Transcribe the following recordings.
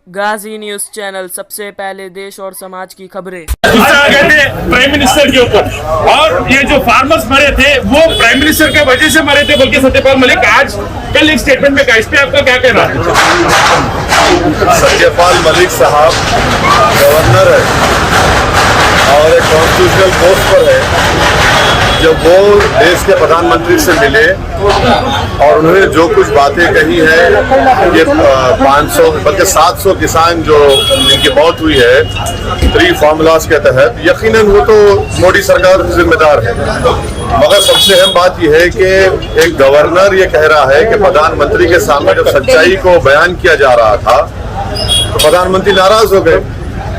गाजी news channel, सबसे पहले देश और समाज की खबरें। प्राइम मिनिस्टर के ऊपर, और ये जो फार्मर्स मरे थे वो प्राइम मिनिस्टर के वजह से मरे थे, बल्कि सत्यपाल मलिक आज कल एक स्टेटमेंट में कहा। इस पे आपका क्या कहना है? सत्यपाल मलिक साहब गवर्नर है और एक कॉन्स्टिट्यूशनल पोस्ट पर है। जब वो देश के प्रधानमंत्री से मिले और उन्होंने जो कुछ बातें कही है, ये 500 बल्कि 700 किसान जो जिनकी मौत हुई है 3 फॉर्मूलाज के तहत, यकीनन वो तो मोदी सरकार जिम्मेदार है। मगर सबसे अहम बात यह है कि एक गवर्नर ये कह रहा है कि प्रधानमंत्री के सामने जब सच्चाई को बयान किया जा रहा था तो प्रधानमंत्री नाराज हो गए।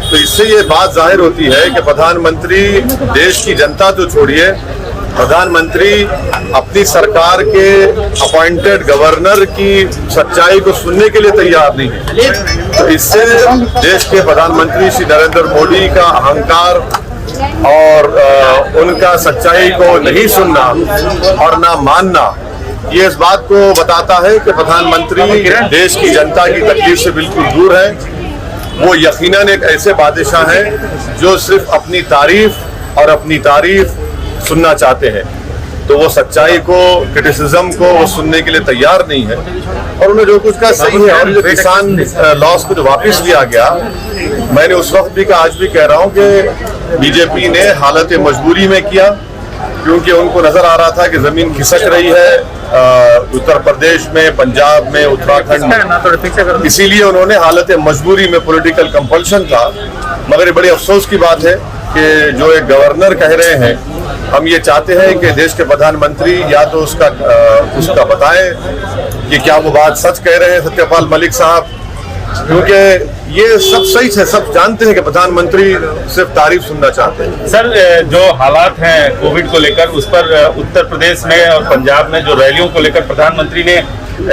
तो इससे ये बात जाहिर होती है कि प्रधानमंत्री देश की जनता तो छोड़िए, प्रधानमंत्री अपनी सरकार के अपॉइंटेड गवर्नर की सच्चाई को सुनने के लिए तैयार नहीं है। तो इससे देश के प्रधानमंत्री श्री नरेंद्र मोदी का अहंकार और उनका सच्चाई को नहीं सुनना और ना मानना, ये इस बात को बताता है कि प्रधानमंत्री देश की जनता की तकलीफ से बिल्कुल दूर है। वो यकीनन एक ऐसे बादशाह हैं जो सिर्फ अपनी तारीफ और अपनी तारीफ सुनना चाहते हैं। तो वो सच्चाई को, क्रिटिसिज्म को वो सुनने के लिए तैयार नहीं है। और उन्होंने जो कुछ कहा सही है। और जो किसान लॉस को जो वापस लिया गया, मैंने उस वक्त भी कहा, आज भी कह रहा हूँ कि बीजेपी ने हालत मजबूरी में किया, क्योंकि उनको नजर आ रहा था कि जमीन खिसक रही है उत्तर प्रदेश में, पंजाब में, उत्तराखंड में। इसीलिए उन्होंने हालत मजबूरी में, पॉलिटिकल कंपल्शन था। मगर ये बड़ी अफसोस की बात है कि जो एक गवर्नर कह रहे हैं, हम ये चाहते हैं कि देश के प्रधानमंत्री या तो उसका बताएं कि क्या वो बात सच कह रहे हैं सत्यपाल मलिक साहब, क्योंकि ये सब सही है। सब जानते हैं कि प्रधानमंत्री सिर्फ तारीफ सुनना चाहते हैं। सर, जो हालात हैं कोविड को लेकर, उस पर उत्तर प्रदेश में और पंजाब में जो रैलियों को लेकर प्रधानमंत्री ने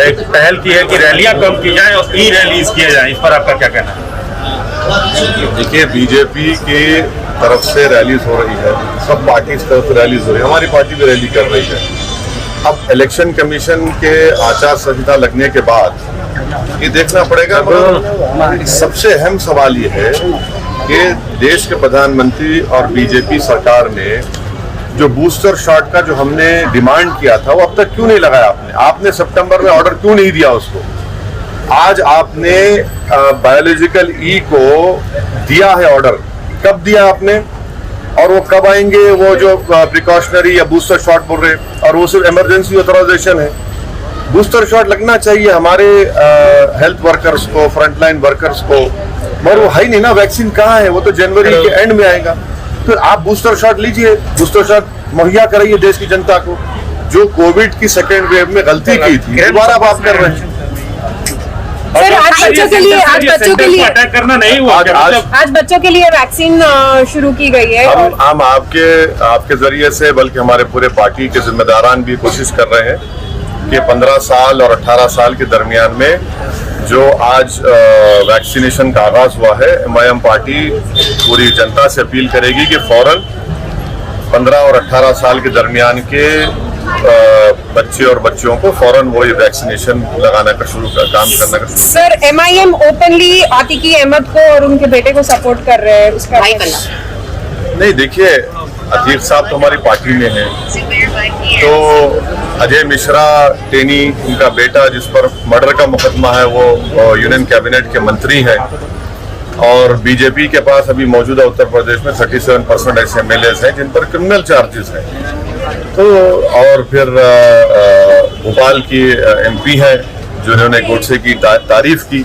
एक पहल की है कि रैलियां कम की जाएं और ई रैलीज किए जाएं, इस पर आपका क्या कहना है? देखिए, बीजेपी की तरफ से रैलीज हो रही है, सब पार्टी की तरफ से रैलीज हो रही है, हमारी पार्टी भी रैली कर रही है। अब इलेक्शन कमीशन के आचार संहिता लगने के बाद ये देखना पड़ेगा। मगर सबसे अहम सवाल ये है कि देश के प्रधानमंत्री और बीजेपी सरकार ने जो बूस्टर शॉट का जो हमने डिमांड किया था, वो अब तक क्यों नहीं लगाया? आपने सितंबर में ऑर्डर क्यों नहीं दिया उसको? आज आपने बायोलॉजिकल ई को दिया है ऑर्डर, कब दिया आपने? और वो कब आएंगे वो जो प्रिकॉशनरी या बूस्टर शॉट बोल रहे हैं? और वो सिर्फ इमरजेंसी ऑथराइजेशन है। बूस्टर शॉट लगना चाहिए हमारे हेल्थ वर्कर्स को, फ्रंटलाइन वर्कर्स को, मगर वो है ही नहीं ना। वैक्सीन कहाँ है? वो तो जनवरी के एंड में आएगा। तो आप बूस्टर शॉट लीजिए, बूस्टर शॉट मुहैया कराइए देश की जनता को। जो कोविड की सेकेंड वेव में गलती की थी, दोबारा बात कर रहे हैं। सर, आज बच्चों के लिए अटैक करना नहीं हुआ। आज बच्चों के लिए वैक्सीन शुरू की गई है। हम आपके जरिए से, बल्कि हमारे पूरे पार्टी के जिम्मेदारान भी कोशिश कर रहे हैं कि 15 साल और 18 साल के दरमियान में जो आज वैक्सीनेशन का आगाज हुआ है, एमआईएम पार्टी पूरी जनता से अपील करेगी कि फौरन 15 और 18 साल के दरमियान के बच्चे और बच्चियों को फौरन वो ये वैक्सीनेशन लगाना का काम करना का। सर, एमआईएम ओपनली आतिकी अहमद को और उनके बेटे को सपोर्ट कर रहे हैं, उसका नहीं। देखिए, अतीक साहब तो हमारी पार्टी में हैं, तो अजय मिश्रा टेनी, उनका बेटा जिस पर मर्डर का मुकदमा है, वो यूनियन कैबिनेट के मंत्री हैं। और बीजेपी के पास अभी मौजूदा उत्तर प्रदेश में 37% ऐसे एमएलएज हैं जिन पर क्रिमिनल चार्जेस हैं। तो और फिर भोपाल की एमपी हैं जिन्होंने गोडसे की तारीफ की।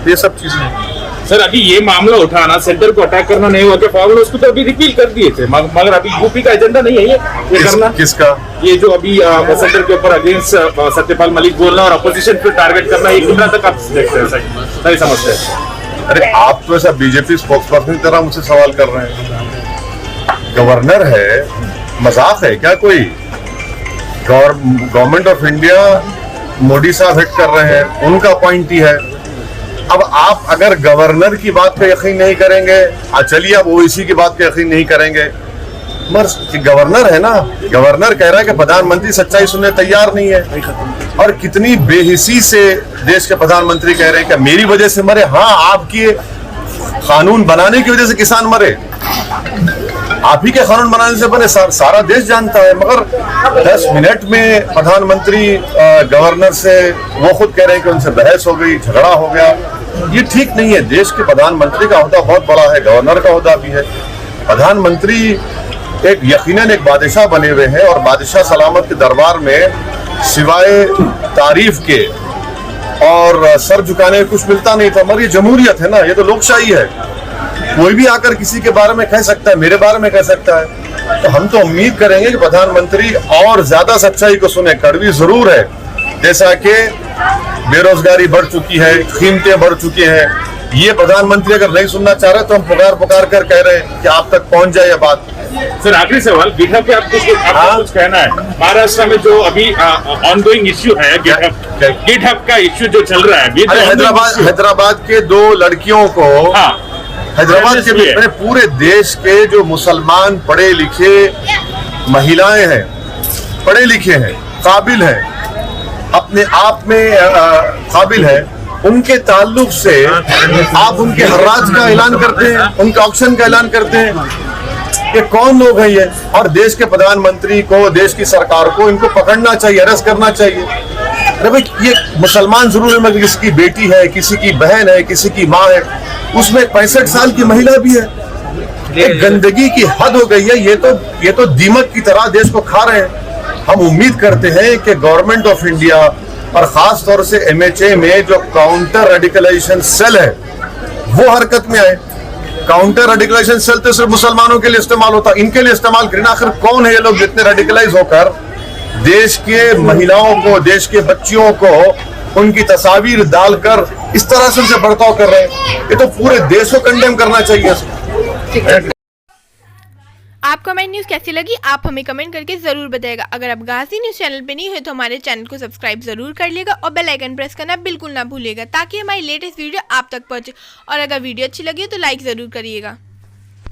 ये सब चीजें। सर, अभी ये मामला उठाना, सेंटर को अटैक करना नहीं हुआ, फॉर्मूला उसको तो अभी रिपील कर दिए थे, मगर अभी यूपी का एजेंडा नहीं है ये करना। किसका? ये जो अभी सेंटर के ऊपर अगेंस्ट सत्यपाल मलिक बोलना और अपोजिशन पे टारगेट करना, ये कितना तक आप देखते हैं? सही समझते हैं? अरे, आप तो ऐसा बीजेपी स्पोक्सपर्सन की तरह मुझसे सवाल कर रहे हैं। गवर्नर है, मजाक है क्या कोई? गवर्नमेंट ऑफ इंडिया मोदी साहब हिट कर रहे हैं, उनका अपॉइंटी है। अब आप अगर गवर्नर की बात पे यकीन नहीं करेंगे, चलिए अब ओवैसी की बात पे यकीन नहीं करेंगे, मगर गवर्नर है ना, गवर्नर कह रहा है कि प्रधानमंत्री सच्चाई सुनने तैयार नहीं है। और कितनी बेहिसी से देश के प्रधानमंत्री कह रहे हैं कि मेरी वजह से मरे। हाँ, आपके कानून बनाने की वजह से किसान मरे, आप ही के कानून बनाने से बने, सारा देश जानता है। मगर 10 मिनट में प्रधानमंत्री गवर्नर से वो खुद कह रहे हैं कि उनसे बहस हो गई, झगड़ा हो गया। ये ठीक नहीं है। देश के प्रधानमंत्री का ओहदा बहुत बड़ा है, गवर्नर का ओहदा भी है। प्रधानमंत्री एक यकीनन एक बादशाह बने हुए हैं और बादशाह सलामत के दरबार में सिवाय तारीफ के और सर झुकाने में कुछ मिलता नहीं था। मगर ये जमहूरियत है ना, ये तो लोकशाही है। कोई भी आकर किसी के बारे में कह सकता है, मेरे बारे में कह सकता है। तो हम तो उम्मीद करेंगे कि प्रधानमंत्री और ज्यादा सच्चाई को सुने। कड़वी जरूर है, जैसा कि बेरोजगारी बढ़ चुकी है, कीमतें बढ़ चुकी हैं। ये प्रधानमंत्री अगर नहीं सुनना चाह रहे तो हम पुकार कर कह रहे हैं कि आप तक पहुंच जाए ये बात। सर आखिरी सवाल, गिटहब पे आपको कुछ कहना है? महाराष्ट्र में जो अभी ऑनगोइंग इश्यू है गिटहब का इश्यू जो चल रहा है, हैदराबाद के 2 लड़कियों को, हैदराबाद के भी पूरे देश के जो मुसलमान पढ़े लिखे महिलाएं हैं, पढ़े लिखे हैं, काबिल हैं, अपने आप में काबिल है, उनके ताल्लुक से आप उनके हर्राज का ऐलान करते हैं, उनके ऑक्शन का ऐलान करते हैं। ये कौन लोग हैं ये? और देश के प्रधानमंत्री को, देश की सरकार को इनको पकड़ना चाहिए, अरेस्ट करना चाहिए। अरे भाई, ये मुसलमान जरूर है मगर किसी की बेटी है, किसी की बहन है, किसी की माँ है, उसमें 65 साल की महिला भी है। एक गंदगी की हद हो गई है। ये तो दीमक की तरह देश को खा रहे हैं। हम उम्मीद करते हैं कि गवर्नमेंट ऑफ इंडिया और खास तौर से MHA में जो काउंटर रेडिकलाइजेशन सेल है वो हरकत में आए। काउंटर रेडिकलाइजेशन सेल तो सिर्फ मुसलमानों के लिए इस्तेमाल होता, इनके लिए इस्तेमाल करें। आखिर कौन है ये लोग जितने रेडिकलाइज होकर देश के महिलाओं को, देश के बच्चियों को उनकी तस्वीर डालकर इस तरह से उनसे बर्ताव कर रहे हैं? ये तो पूरे देश को कंडेम करना चाहिए। आपको हमारी न्यूज़ कैसी लगी आप हमें कमेंट करके ज़रूर बताइएगा। अगर आप गाजी न्यूज़ चैनल पे नहीं हुए तो हमारे चैनल को सब्सक्राइब ज़रूर कर लिएगा और बेल आइकन प्रेस करना बिल्कुल ना भूलिएगा ताकि हमारी लेटेस्ट वीडियो आप तक पहुंचे। और अगर वीडियो अच्छी लगी तो लाइक ज़रूर करिएगा।